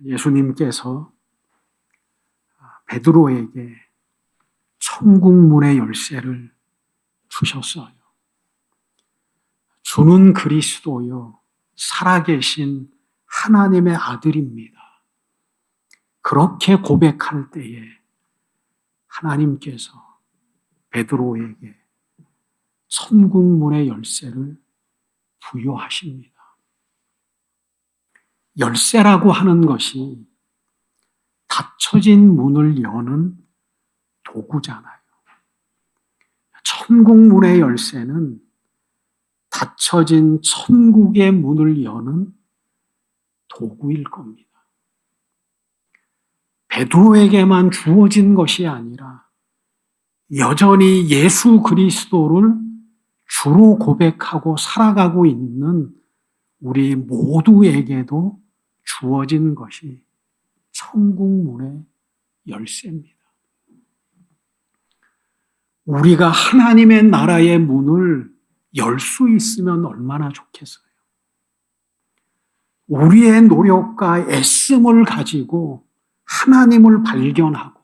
예수님께서 베드로에게 천국 문의 열쇠를 주셨어요. 주는 그리스도요, 살아계신 하나님의 아들입니다. 그렇게 고백할 때에 하나님께서 베드로에게 천국 문의 열쇠를 부여하십니다. 열쇠라고 하는 것이 닫혀진 문을 여는 도구잖아요. 천국 문의 열쇠는 닫혀진 천국의 문을 여는 도구일 겁니다. 베드로에게만 주어진 것이 아니라 여전히 예수 그리스도를 주로 고백하고 살아가고 있는 우리 모두에게도 주어진 것이 천국 문의 열쇠입니다. 우리가 하나님의 나라의 문을 열 수 있으면 얼마나 좋겠어요. 우리의 노력과 애씀을 가지고 하나님을 발견하고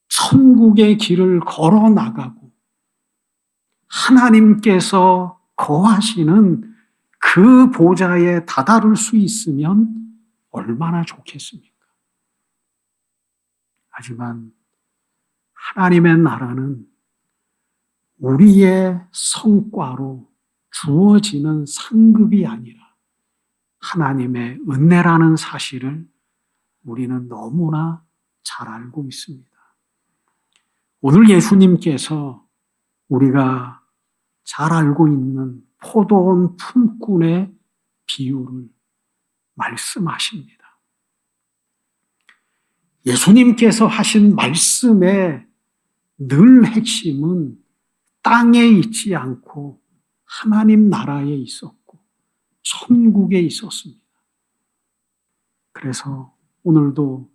천국의 길을 걸어 나가고 하나님께서 거하시는 그 보좌에 다다를 수 있으면 얼마나 좋겠습니까? 하지만 하나님의 나라는 우리의 성과로 주어지는 상급이 아니라 하나님의 은혜라는 사실을 우리는 너무나 잘 알고 있습니다. 오늘 예수님께서 우리가 잘 알고 있는 포도원 품꾼의 비유를 말씀하십니다. 예수님께서 하신 말씀의 늘 핵심은 땅에 있지 않고 하나님 나라에 있었고 천국에 있었습니다. 그래서 오늘도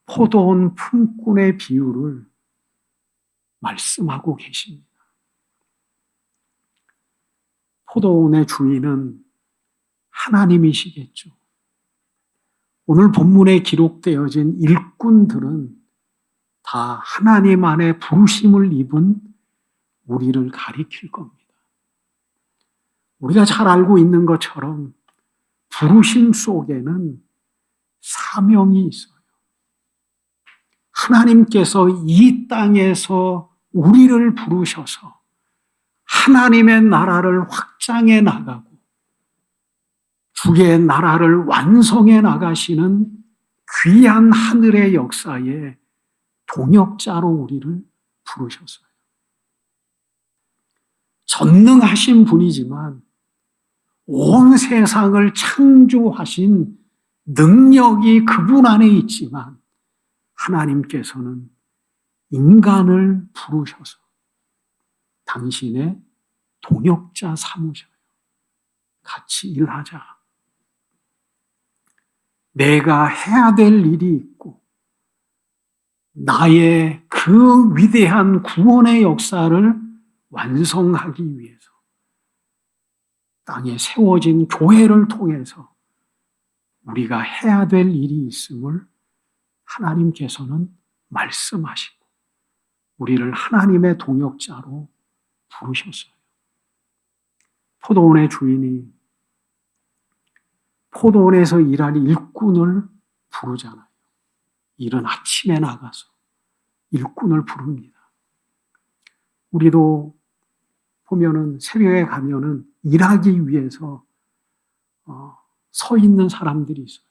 포도원 품꾼의 비유를 말씀하고 계십니다. 포도원의 주인은 하나님이시겠죠. 오늘 본문에 기록되어진 일꾼들은 다 하나님 안에 부르심을 입은 우리를 가리킬 겁니다. 우리가 잘 알고 있는 것처럼 부르심 속에는 사명이 있어요. 하나님께서 이 땅에서 우리를 부르셔서 하나님의 나라를 확장해 나가고 주의 나라를 완성해 나가시는 귀한 하늘의 역사에 동역자로 우리를 부르셨어요. 전능하신 분이지만 온 세상을 창조하신 능력이 그분 안에 있지만 하나님께서는 인간을 부르셔서 당신의 동역자 삼으셔요. 같이 일하자. 내가 해야 될 일이 있고 나의 그 위대한 구원의 역사를 완성하기 위해서 땅에 세워진 교회를 통해서 우리가 해야 될 일이 있음을 하나님께서는 말씀하시고 우리를 하나님의 동역자로 부르셨어요. 포도원의 주인이 포도원에서 일할 일꾼을 부르잖아요. 이른 아침에 나가서 일꾼을 부릅니다. 우리도 보면은 새벽에 가면은 일하기 위해서 서 있는 사람들이 있어요.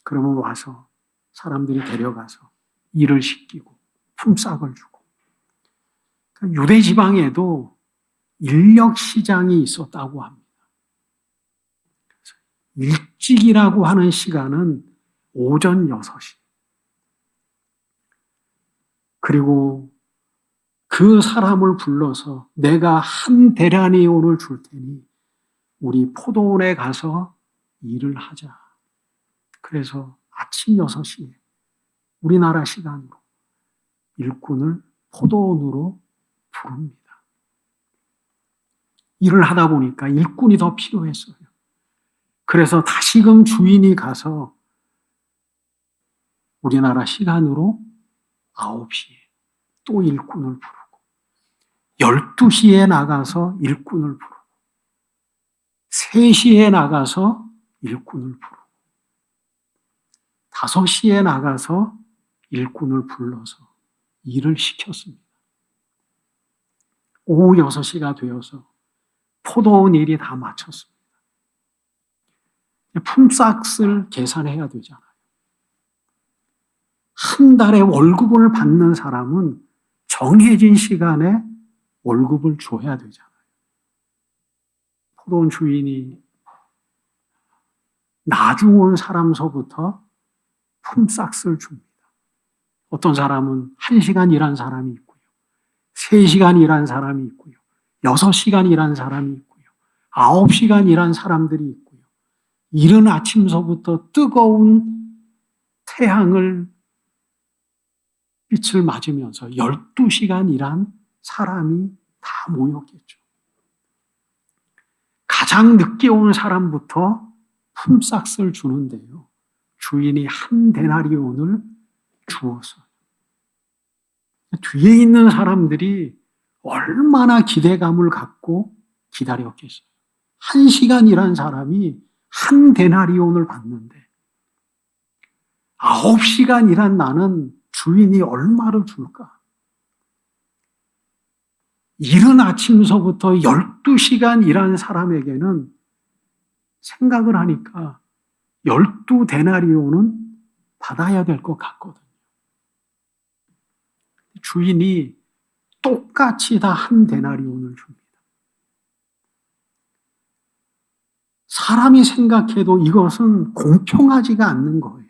그러면 와서 사람들이 데려가서 일을 시키고 품삯을 주고. 유대 지방에도 인력 시장이 있었다고 합니다. 일찍이라고 하는 시간은 오전 6시. 그리고 그 사람을 불러서 내가 한 데나리온을 줄 테니 우리 포도원에 가서 일을 하자. 그래서 아침 6시에 우리나라 시간으로 일꾼을 포도원으로 부릅니다. 일을 하다 보니까 일꾼이 더 필요했어요. 그래서 다시금 주인이 가서 우리나라 시간으로 9시에 또 일꾼을 부르고 12시에 나가서 일꾼을 부르고 3시에 나가서 일꾼을 부르고 5시에 나가서 일꾼을 불러서 일을 시켰습니다. 오후 6시가 되어서 포도원 일이 다 마쳤습니다. 품삯을 계산해야 되잖아요. 한 달에 월급을 받는 사람은 정해진 시간에 월급을 줘야 되잖아요. 포도원 주인이 나중 온 사람서부터 품삯을 줍니다. 어떤 사람은 1시간 일한 사람이 있고요. 3시간 일한 사람이 있고요. 6시간 일한 사람이 있고요. 9시간 일한 사람들이 있고요. 이른 아침서부터 뜨거운 태양을 빛을 맞으면서 12시간 일한 사람이 다 모였겠죠. 가장 늦게 온 사람부터 품삯을 주는데요. 주인이 한 데나리온을 주었어요. 뒤에 있는 사람들이 얼마나 기대감을 갖고 기다렸겠어요. 1시간 일한 사람이 한 데나리온을 받는데 9시간 일한 나는 주인이 얼마를 줄까? 이른 아침서부터 12시간 일한 사람에게는 생각을 하니까 12데나리온은 받아야 될 것 같거든요. 주인이 똑같이 다 한 데나리온을 줍니다. 사람이 생각해도 이것은 공평하지가 않는 거예요.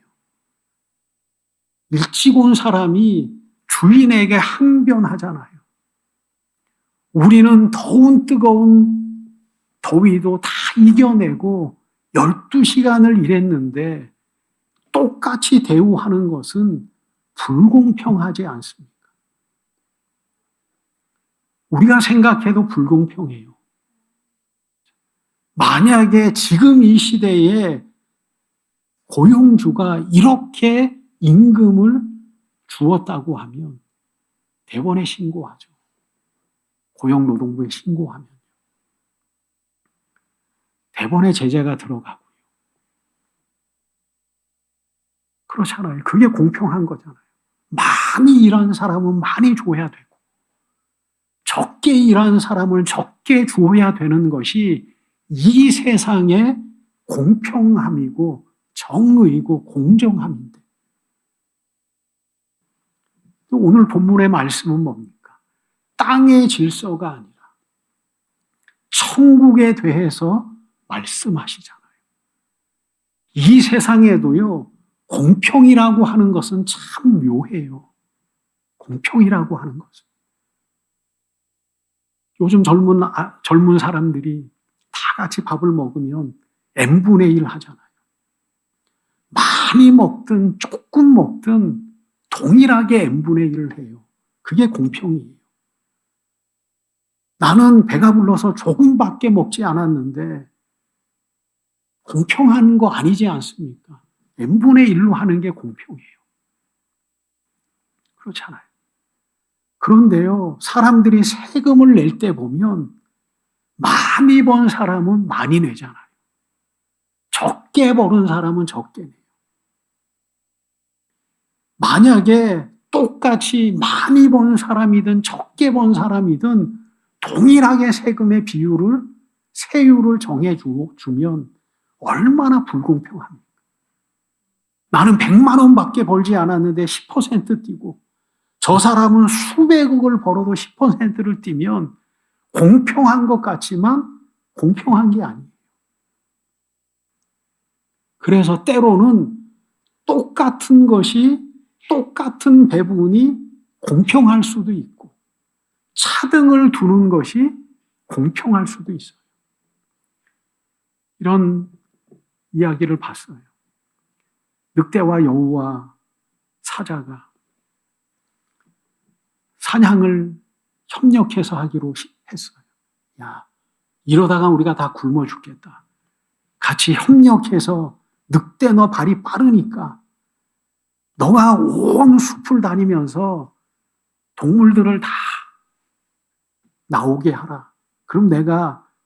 일찍 온 사람이 주인에게 항변하잖아요. 우리는 더운 뜨거운 더위도 다 이겨내고 12시간을 일했는데 똑같이 대우하는 것은 불공평하지 않습니까? 우리가 생각해도 불공평해요. 만약에 지금 이 시대에 고용주가 이렇게 임금을 주었다고 하면 대법원에 신고하죠. 고용노동부에 신고하면 대법원에 제재가 들어가고요. 그렇잖아요. 그게 공평한 거잖아요. 많이 일한 사람은 많이 줘야 되고 적게 일한 사람을 적게 줘야 되는 것이 이 세상의 공평함이고 정의고 공정함인데 오늘 본문의 말씀은 뭡니까? 땅의 질서가 아니라 천국에 대해서 말씀하시잖아요. 이 세상에도요, 공평이라고 하는 것은 참 묘해요. 공평이라고 하는 것은. 요즘 젊은 사람들이 다 같이 밥을 먹으면 n분의 1 하잖아요. 많이 먹든 조금 먹든 동일하게 n분의 1을 해요. 그게 공평이에요. 나는 배가 불러서 조금밖에 먹지 않았는데 공평한 거 아니지 않습니까? n분의 1로 하는 게 공평해요. 그렇잖아요. 그런데요, 사람들이 세금을 낼 때 보면 많이 번 사람은 많이 내잖아요. 적게 버는 사람은 적게 내요. 만약에 똑같이 많이 번 사람이든 적게 번 사람이든 동일하게 세금의 세율을 정해주면 얼마나 불공평합니까? 나는 100만 원밖에 벌지 않았는데 10% 띄고 저 사람은 수백억을 벌어도 10%를 띄면 공평한 것 같지만 공평한 게 아니에요. 그래서 때로는 똑같은 것이 똑같은 배분이 공평할 수도 있고 차등을 두는 것이 공평할 수도 있어요. 이런 이야기를 봤어요. 늑대와 여우와 사자가 사냥을 협력해서 하기로 했어요. 야, 이러다가 우리가 다 굶어 죽겠다. 같이 협력해서 늑대 너 발이 빠르니까 너가 온 숲을 다니면서 동물들을 다 나오게 하라. 그럼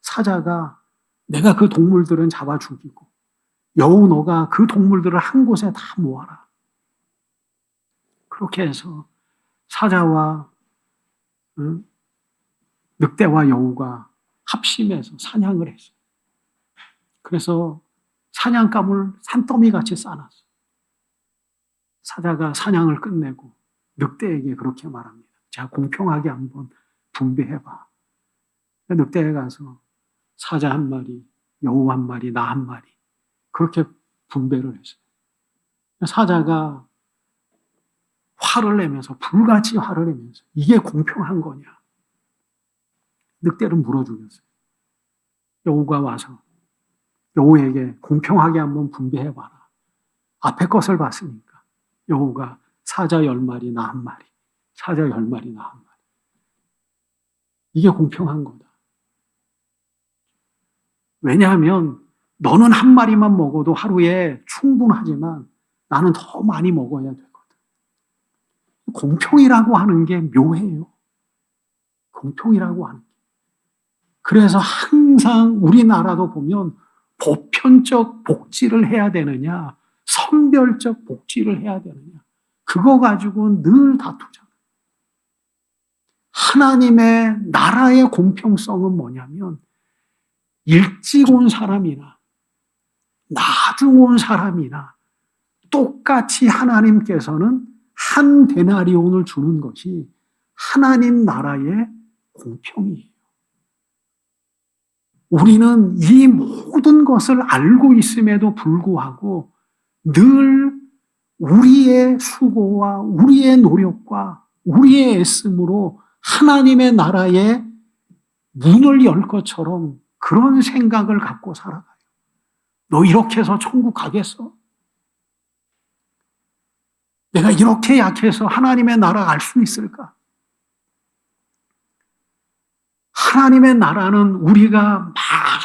사자가 내가 그 동물들은 잡아 죽이고 여우 너가 그 동물들을 한 곳에 다 모아라. 그렇게 해서 사자와 늑대와 여우가 합심해서 사냥을 했어요. 그래서 사냥감을 산더미 같이 싸놨어요. 사자가 사냥을 끝내고 늑대에게 그렇게 말합니다. 자, 공평하게 한번 분배해봐. 늑대에 가서 사자 한 마리, 여우 한 마리, 나 한 마리 그렇게 분배를 했어요. 사자가 화를 내면서 불같이 화를 내면서 이게 공평한 거냐. 늑대를 물어 죽였어요. 여우가 와서 여우에게 공평하게 한번 분배해봐라. 앞에 것을 봤으니까 여우가 사자 10마리, 나 한 마리, 사자 10마리, 나 한 마리. 이게 공평한 거다. 왜냐하면 너는 한 마리만 먹어도 하루에 충분하지만 나는 더 많이 먹어야 되거든. 공평이라고 하는 게 묘해요. 공평이라고 하는 게. 그래서 항상 우리나라도 보면 보편적 복지를 해야 되느냐, 선별적 복지를 해야 되느냐. 그거 가지고 늘 다투잖아요. 하나님의 나라의 공평성은 뭐냐면 일찍 온 사람이나 나중 온 사람이나 똑같이 하나님께서는 한 데나리온을 주는 것이 하나님 나라의 공평이에요. 우리는 이 모든 것을 알고 있음에도 불구하고 늘 우리의 수고와 우리의 노력과 우리의 애씀으로 하나님의 나라에 문을 열 것처럼 그런 생각을 갖고 살아가요. 너 이렇게 해서 천국 가겠어? 내가 이렇게 약해서 하나님의 나라 갈 수 있을까? 하나님의 나라는 우리가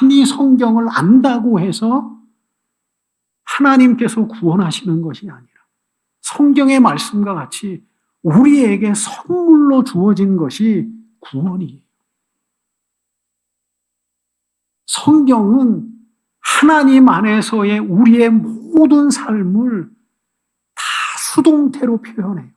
많이 성경을 안다고 해서 하나님께서 구원하시는 것이 아니라 성경의 말씀과 같이 우리에게 선물로 주어진 것이 구원이에요. 성경은 하나님 안에서의 우리의 모든 삶을 다 수동태로 표현해요.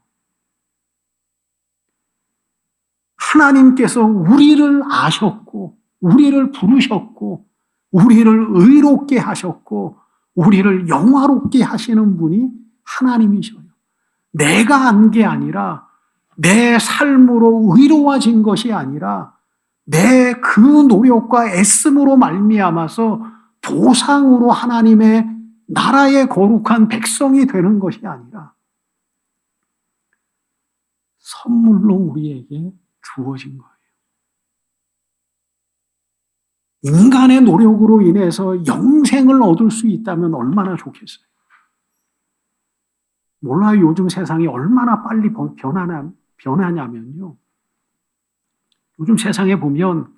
하나님께서 우리를 아셨고, 우리를 부르셨고, 우리를 의롭게 하셨고, 우리를 영화롭게 하시는 분이 하나님이셔요. 내가 안 게 아니라, 내 삶으로 의로워진 것이 아니라, 내 그 노력과 애씀으로 말미암아서 보상으로 하나님의 나라의 거룩한 백성이 되는 것이 아니라, 선물로 우리에게 주어진 거예요. 인간의 노력으로 인해서 영생을 얻을 수 있다면 얼마나 좋겠어요. 몰라요. 요즘 세상이 얼마나 빨리 변하냐면요. 요즘 세상에 보면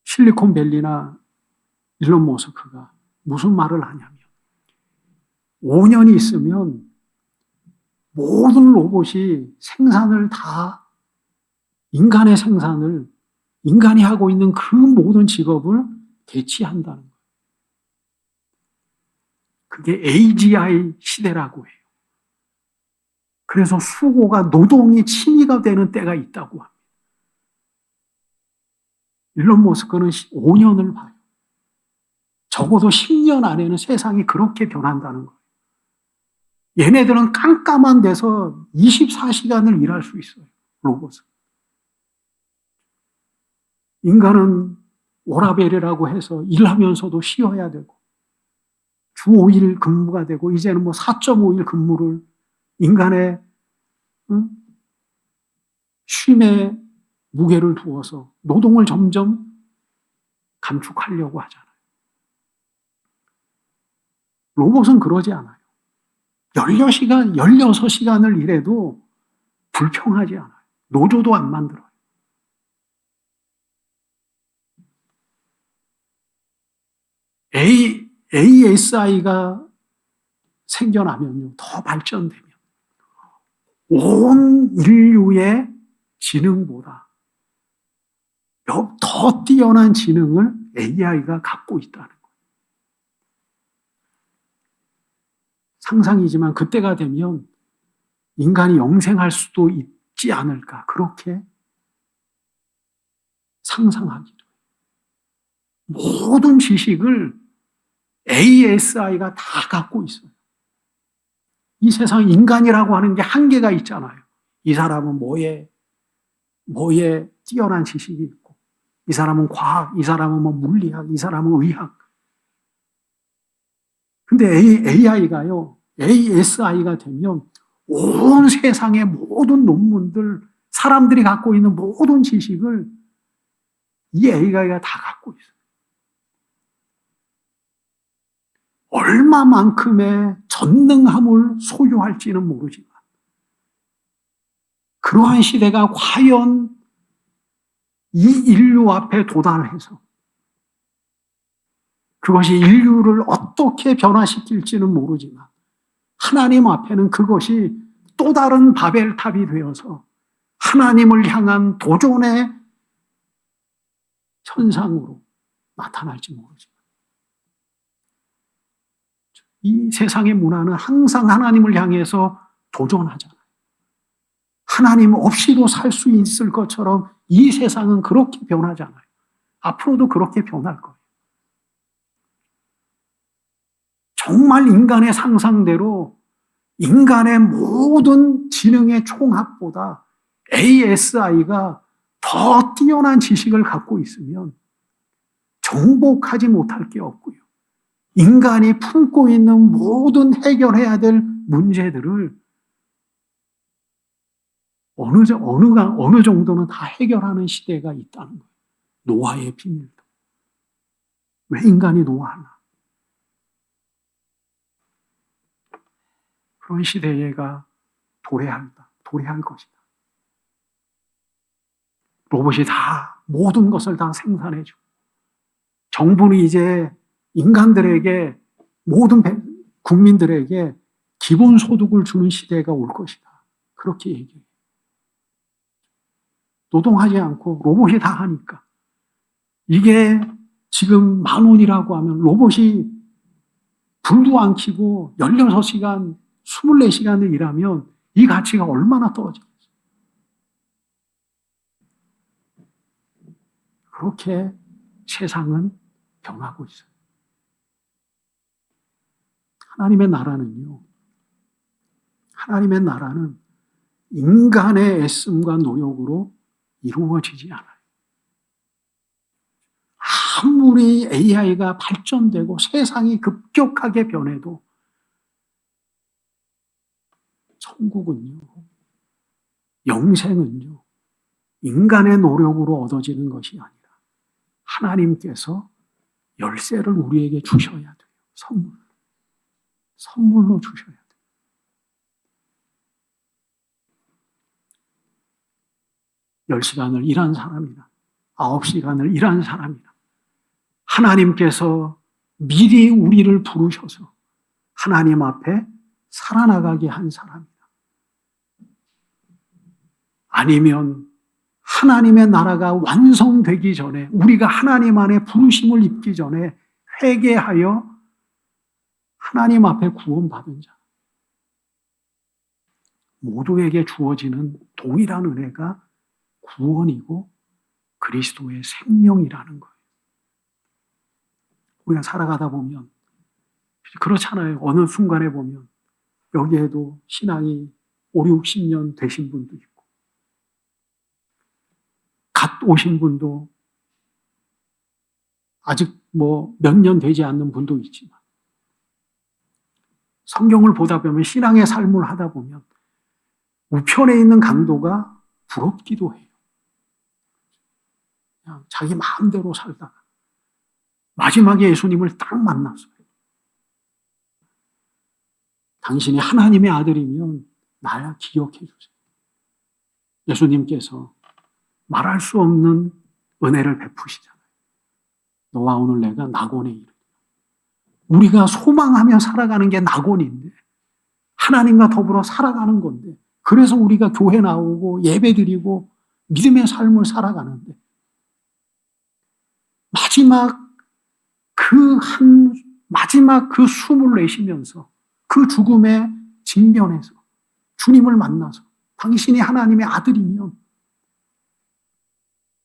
실리콘밸리나 일론 머스크가 무슨 말을 하냐면 5년이 있으면 모든 로봇이 인간의 생산을 인간이 하고 있는 그 모든 직업을 대체한다는 거예요. 그게 AGI 시대라고 해요. 그래서 노동이 취미가 되는 때가 있다고 합니다. 일론 머스크는 5년을 봐요. 적어도 10년 안에는 세상이 그렇게 변한다는 거예요. 얘네들은 깜깜한 데서 24시간을 일할 수 있어요. 로봇은. 인간은 워라벨이라고 해서 일하면서도 쉬어야 되고 주 5일 근무가 되고 이제는 4.5일 근무를 인간의 쉼에 무게를 두어서 노동을 점점 감축하려고 하잖아요. 로봇은 그러지 않아요. 16시간을 일해도 불평하지 않아요. 노조도 안 만들어요. ASI가 생겨나면요, 더 발전되면 온 인류의 지능보다 더 뛰어난 지능을 AI가 갖고 있다는 거예요. 상상이지만 그때가 되면 인간이 영생할 수도 있지 않을까, 그렇게 상상하기도 해요. 모든 지식을 ASI가 다 갖고 있어요. 이 세상 인간이라고 하는 게 한계가 있잖아요. 이 사람은 뭐에 뛰어난 지식이 있고, 이 사람은 과학, 이 사람은 뭐 물리학, 이 사람은 의학. 근데 AI가요, ASI가 되면 온 세상의 모든 논문들, 사람들이 갖고 있는 모든 지식을 이 AI가 다 갖고 있어요. 얼마만큼의 전능함을 소유할지는 모르지만 그러한 시대가 과연 이 인류 앞에 도달해서 그것이 인류를 어떻게 변화시킬지는 모르지만 하나님 앞에는 그것이 또 다른 바벨탑이 되어서 하나님을 향한 도전의 현상으로 나타날지 모르지만 이 세상의 문화는 항상 하나님을 향해서 도전하잖아요. 하나님 없이도 살 수 있을 것처럼 이 세상은 그렇게 변하잖아요. 앞으로도 그렇게 변할 거예요. 정말 인간의 상상대로 인간의 모든 지능의 총합보다 ASI가 더 뛰어난 지식을 갖고 있으면 정복하지 못할 게 없고요. 인간이 품고 있는 모든 해결해야 될 문제들을 어느 정도는 다 해결하는 시대가 있다는 거예요. 노아의 비밀도. 왜 인간이 노아하나? 그런 시대가 도래할 것이다. 로봇이 다 모든 것을 다 생산해주고 정부는 이제 인간들에게 모든 국민들에게 기본소득을 주는 시대가 올 것이다. 그렇게 얘기해요. 노동하지 않고 로봇이 다 하니까. 이게 지금 10,000원이라고 하면 로봇이 불도 안 켜고 16시간, 24시간을 일하면 이 가치가 얼마나 떨어지겠어요. 그렇게 세상은 변하고 있어요. 하나님의 나라는 인간의 애씀과 노력으로 이루어지지 않아요. 아무리 AI가 발전되고 세상이 급격하게 변해도 천국은요, 영생은요, 인간의 노력으로 얻어지는 것이 아니라 하나님께서 열쇠를 우리에게 주셔야 돼요. 선물로 주셔야 돼요. (10시간을) 일한 사람이나 9시간을 일한 사람이나 하나님께서 미리 우리를 부르셔서 하나님 앞에 살아나가게 한 사람이나 아니면 하나님의 나라가 완성되기 전에 우리가 하나님 안에 부르심을 입기 전에 회개하여 하나님 앞에 구원받은 자 모두에게 주어지는 동일한 은혜가 구원이고 그리스도의 생명이라는 거예요. 우리가 살아가다 보면 그렇잖아요. 어느 순간에 보면 여기에도 신앙이 5, 60년 되신 분도 있고 갓 오신 분도 아직 뭐 몇 년 되지 않는 분도 있지만 성경을 보다 보면 신앙의 삶을 하다 보면 우편에 있는 강도가 부럽기도 해요. 그냥 자기 마음대로 살다가 마지막에 예수님을 딱 만났어요. 당신이 하나님의 아들이면 날 기억해 주세요. 예수님께서 말할 수 없는 은혜를 베푸시잖아요. 너와 오늘 내가 낙원에 이르리라. 우리가 소망하며 살아가는 게 낙원인데, 하나님과 더불어 살아가는 건데, 그래서 우리가 교회 나오고 예배 드리고 믿음의 삶을 살아가는데, 마지막 그 숨을 내쉬면서 그 죽음의 직면에서 주님을 만나서 당신이 하나님의 아들이면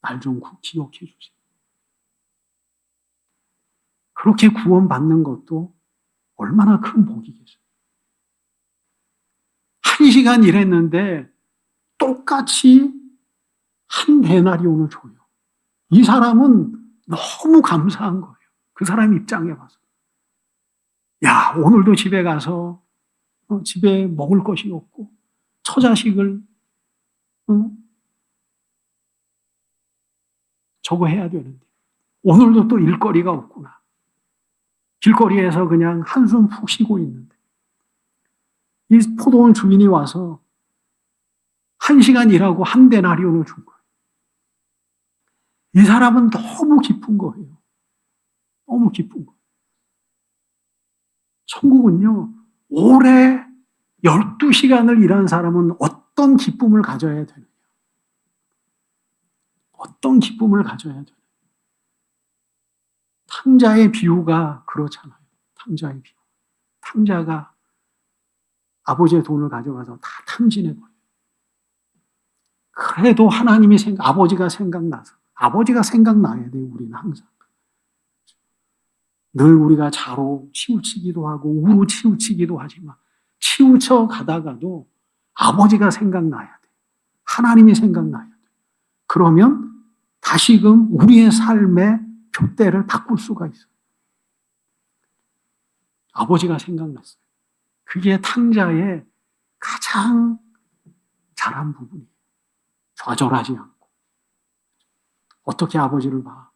날 좀 기억해 주세요. 그렇게 구원받는 것도 얼마나 큰 복이겠어요. 1시간 일했는데 똑같이 한 데나리온을 줘요. 이 사람은 너무 감사한 거예요. 그 사람 입장에 봐서. 야, 오늘도 집에 가서 집에 먹을 것이 없고 처자식을 저거 해야 되는데 오늘도 또 일거리가 없구나. 길거리에서 그냥 한숨 푹 쉬고 있는데 이 포도원 주인이 와서 1시간 일하고 한 데나리온을 준 거예요. 이 사람은 너무 기쁜 거예요. 너무 기쁜 거예요. 천국은요, 올해 12시간을 일한 사람은 어떤 기쁨을 가져야 되느냐. 어떤 기쁨을 가져야 되느냐. 탕자의 비유가 그렇잖아요. 탕자의 비유. 탕자가 아버지의 돈을 가져가서 다 탕진해버려요. 그래도 하나님이 아버지가 생각나서, 아버지가 생각나야 돼요, 우리는 항상. 늘 우리가 좌로 치우치기도 하고 우로 치우치기도 하지만 치우쳐 가다가도 아버지가 생각나야 돼. 하나님이 생각나야 돼. 그러면 다시금 우리의 삶의 둯대를 바꿀 수가 있어요. 아버지가 생각났어요. 그게 탕자의 가장 잘한 부분이에요. 좌절하지 않고. 어떻게 아버지를 봐?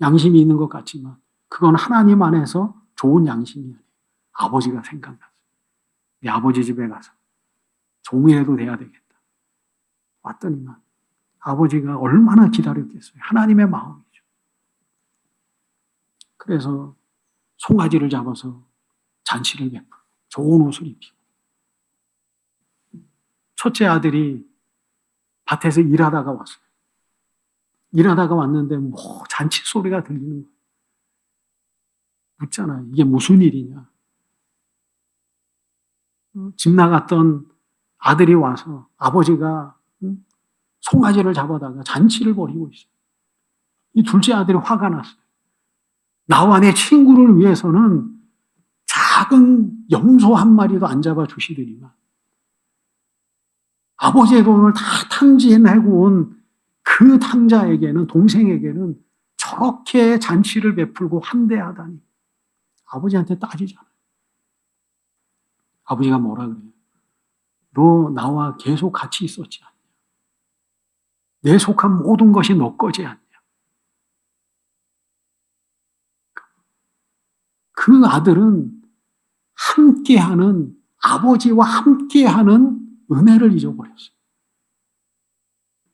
양심이 있는 것 같지만 그건 하나님 안에서 좋은 양심이 아니에요. 아버지가 생각났어요. 내 아버지 집에 가서 종이라도 돼야 되겠다. 왔더니만 아버지가 얼마나 기다렸겠어요. 하나님의 마음이죠. 그래서 송아지를 잡아서 잔치를 베풀고 좋은 옷을 입히고 첫째 아들이 밭에서 일하다가 왔어요. 일하다가 왔는데 뭐 잔치 소리가 들리는 거예요. 묻잖아요. 이게 무슨 일이냐. 집 나갔던 아들이 와서 아버지가 송아지를 잡아다가 잔치를 벌이고 있어요. 이 둘째 아들이 화가 났어요. 나와 내 친구를 위해서는 작은 염소 한 마리도 안 잡아주시더니만 아버지의 돈을 다 탕진하고 온 그 탕자에게는, 동생에게는 저렇게 잔치를 베풀고 환대하다니 아버지한테 따지잖아요. 아버지가 뭐라 그래요? 너 나와 계속 같이 있었지 않냐? 내 속한 모든 것이 너 거지 않냐? 그 아들은 함께하는, 아버지와 함께하는 은혜를 잊어버렸어요.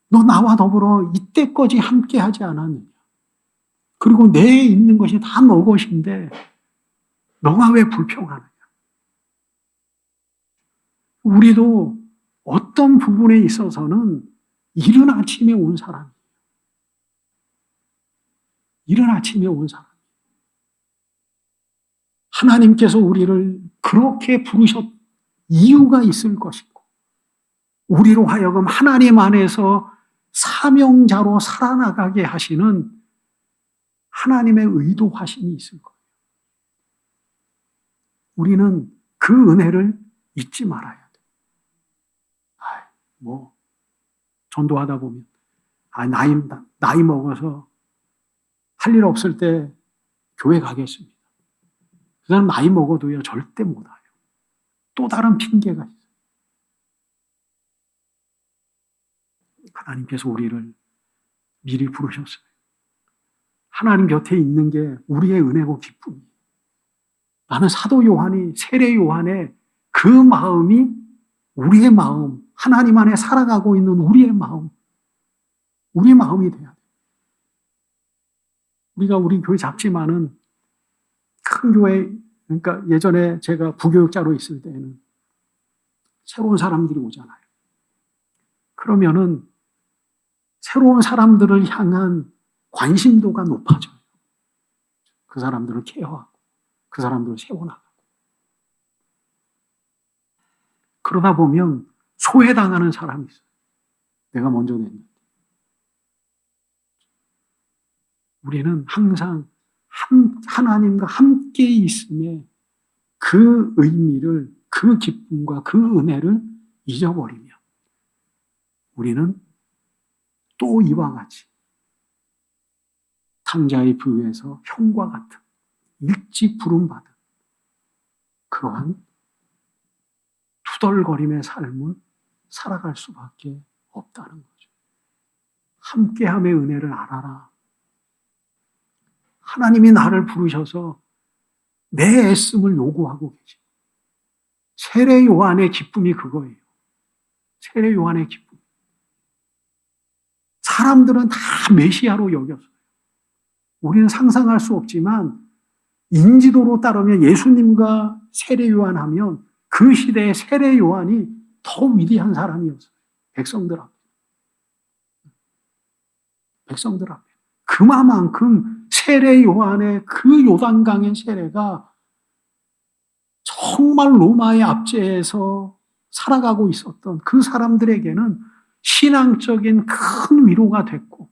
너 나와 더불어 이때까지 함께하지 않았느냐? 그리고 내에 있는 것이 다 너 것인데 너가 왜 불평하느냐? 우리도 어떤 부분에 있어서는 이른 아침에 온 사람이에요. 이른 아침에 온 사람. 하나님께서 우리를 그렇게 부르셨 이유가 있을 것이고 우리로 하여금 하나님 안에서 사명자로 살아나가게 하시는 하나님의 의도하심이 있을 거예요. 우리는 그 은혜를 잊지 말아야 돼요. 전도하다 보면 나이 먹어서 할 일 없을 때 교회 가겠습니다. 그 사람 나이 먹어도요 절대 못 와요. 또 다른 핑계가 있어요. 하나님께서 우리를 미리 부르셨어요. 하나님 곁에 있는 게 우리의 은혜고 기쁨이에요. 나는 사도 요한이, 세례 요한의 그 마음이 우리의 마음, 하나님 안에 살아가고 있는 우리의 마음이 돼야 돼요. 우리가 우리 교회 작지만은 큰 교회, 그러니까 예전에 제가 부교육자로 있을 때는 새로운 사람들이 오잖아요. 그러면은 새로운 사람들을 향한 관심도가 높아져요. 그 사람들을 케어하고 그 사람들을 세워나가고. 그러다 보면 소외당하는 사람이 있어요. 내가 먼저 냈는데. 우리는 항상 하나님과 함께 있음의 그 의미를, 그 기쁨과 그 은혜를 잊어버리면 우리는 또 이와 같이 탕자의 부유에서 형과 같은 일찍 부름받은 그러한 투덜거림의 삶을 살아갈 수밖에 없다는 거죠. 함께함의 은혜를 알아라. 하나님이 나를 부르셔서 내 애씀을 요구하고 계시고, 세례 요한의 기쁨이 그거예요. 세례 요한의 기쁨. 사람들은 다 메시아로 여겼어요. 우리는 상상할 수 없지만 인지도로 따르면 예수님과 세례 요한 하면 그 시대의 세례 요한이 더 위대한 사람이었어요. 백성들 앞에. 백성들 앞에. 그만큼 세례 요한의 그 요단강의 세례가 정말 로마의 압제에서 살아가고 있었던 그 사람들에게는 신앙적인 큰 위로가 됐고,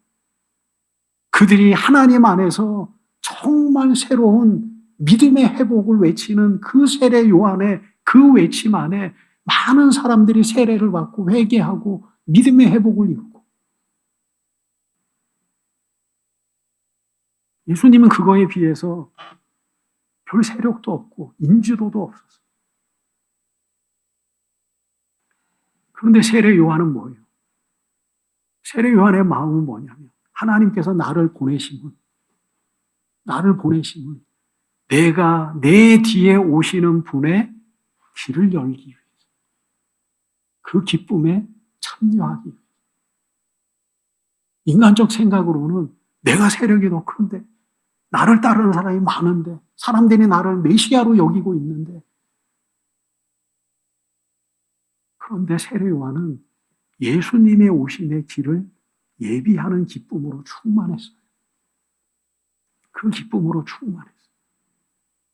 그들이 하나님 안에서 정말 새로운 믿음의 회복을 외치는 그 세례 요한의 그 외침 안에 많은 사람들이 세례를 받고 회개하고 믿음의 회복을 이루고, 예수님은 그거에 비해서 별 세력도 없고 인지도도 없었어요. 그런데 세례 요한은 뭐예요? 세례 요한의 마음은 뭐냐면, 하나님께서 나를 보내심은 내가 내 뒤에 오시는 분의 길을 열기 위해서, 그 기쁨에 참여하기 위해서. 인간적 생각으로는 내가 세력이 더 큰데, 나를 따르는 사람이 많은데, 사람들이 나를 메시아로 여기고 있는데, 그런데 세례 요한은 예수님의 오심의 길을 예비하는 기쁨으로 충만했어요. 그 기쁨으로 충만했어요.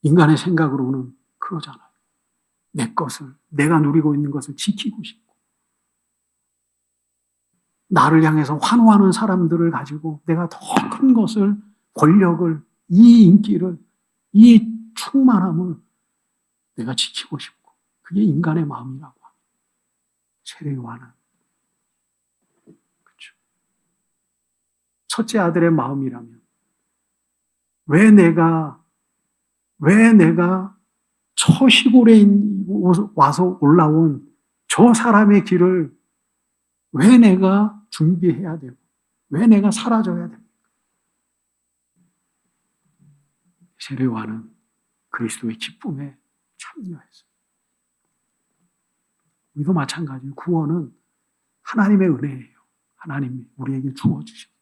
인간의 생각으로는 그러잖아요. 내 것을, 내가 누리고 있는 것을 지키고 싶고, 나를 향해서 환호하는 사람들을 가지고 내가 더 큰 것을, 권력을, 이 인기를, 이 충만함을 내가 지키고 싶고, 그게 인간의 마음이라고 합니다. 세례 요한은 그렇죠. 첫째 아들의 마음이라면 왜 내가 저 시골에 와서 올라온 저 사람의 길을 왜 내가 준비해야 되고, 왜 내가 사라져야 됩니까? 세례 요한은 그리스도의 기쁨에 참여했어요. 우리도 마찬가지예요. 구원은 하나님의 은혜예요. 하나님이 우리에게 주어주셨어요.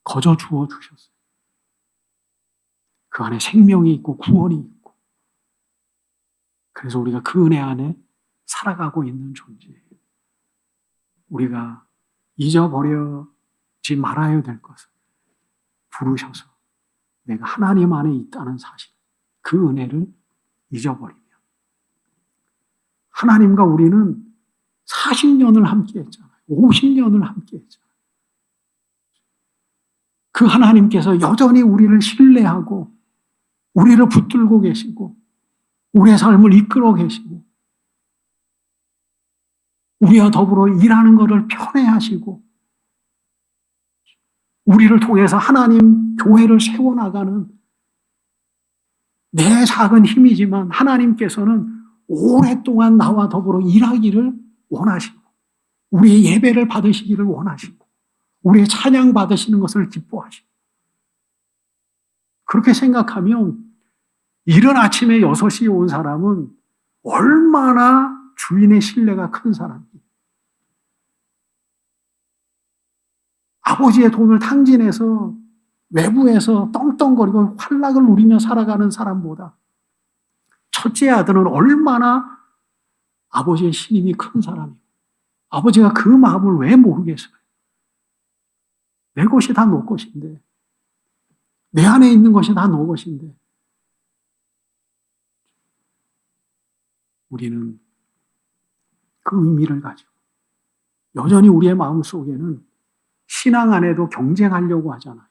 거저 주어주셨어요. 그 안에 생명이 있고 구원이 있고, 그래서 우리가 그 은혜 안에 살아가고 있는 존재예요. 우리가 잊어버리지 말아야 될 것은, 부르셔서 내가 하나님 안에 있다는 사실, 그 은혜를 잊어버리면, 하나님과 우리는 40년을 함께 했잖아요. 50년을 함께 했잖아요. 그 하나님께서 여전히 우리를 신뢰하고 우리를 붙들고 계시고 우리의 삶을 이끌어 계시고 우리와 더불어 일하는 것을 편애하시고 우리를 통해서 하나님 교회를 세워나가는 내 작은 힘이지만 하나님께서는 오랫동안 나와 더불어 일하기를 원하시고 우리의 예배를 받으시기를 원하시고 우리의 찬양 받으시는 것을 기뻐하시고, 그렇게 생각하면 이른 아침에 6시에 온 사람은 얼마나 주인의 신뢰가 큰 사람이에요. 아버지의 돈을 탕진해서 외부에서 떵떵거리고 활락을 누리며 살아가는 사람보다 첫째 아들은 얼마나 아버지의 신임이 큰 사람이고 아버지가 그 마음을 왜 모르겠어요? 내 것이 다 너 것인데 내 안에 있는 것이 다 너 것인데 우리는 그 의미를 가지고 여전히 우리의 마음속에는 신앙 안에도 경쟁하려고 하잖아요.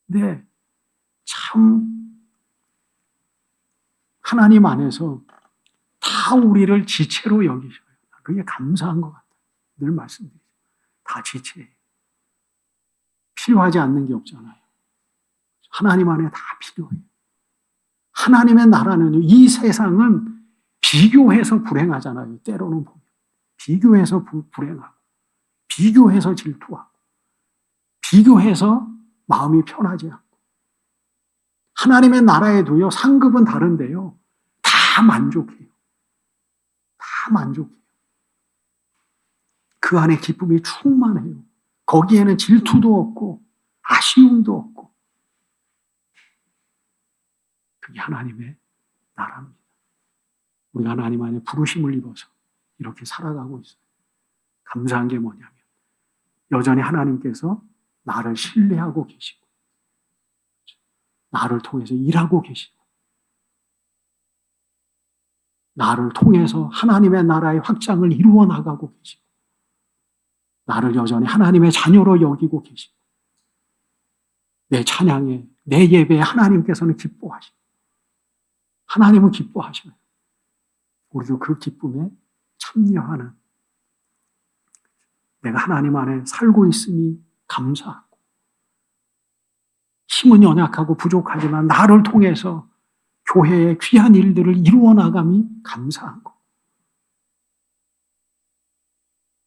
근데 참 하나님 안에서 다 우리를 지체로 여기셔요. 그게 감사한 것 같아요. 늘 말씀드리죠. 다 지체예요. 필요하지 않는 게 없잖아요. 하나님 안에 다 필요해요. 하나님의 나라는 이 세상은 비교해서 불행하잖아요. 때로는 보면. 비교해서 불행하고 비교해서 질투하고 비교해서 마음이 편하지 않고 하나님의 나라에도요 상급은 다른데요 다 만족해요. 다 만족해요. 그 안에 기쁨이 충만해요. 거기에는 질투도 없고 아쉬움도 없고 그게 하나님의 나라입니다. 우리가 하나님 안에 부르심을 입어서 이렇게 살아가고 있어요. 감사한 게 뭐냐면 여전히 하나님께서 나를 신뢰하고 계시고 나를 통해서 일하고 계시고 나를 통해서 하나님의 나라의 확장을 이루어 나가고 계시고 나를 여전히 하나님의 자녀로 여기고 계시고 내 찬양에 내 예배에 하나님께서는 기뻐하시고 하나님은 기뻐하셔요. 우리도 그 기쁨에 참여하는 내가 하나님 안에 살고 있음이 감사하고 힘은 연약하고 부족하지만 나를 통해서 교회의 귀한 일들을 이루어 나감이 감사한 것.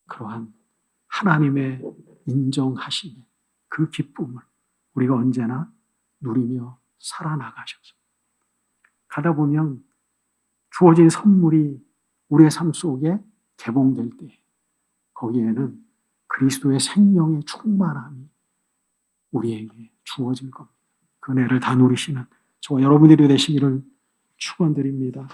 그러한 하나님의 인정하심의 그 기쁨을 우리가 언제나 누리며 살아나가셔서 가다 보면 주어진 선물이 우리의 삶 속에 개봉될 때 거기에는 그리스도의 생명의 충만함이 우리에게 주어질 겁니다. 그 은혜를 다 누리시는 저와 여러분들이 되시기를 축원드립니다.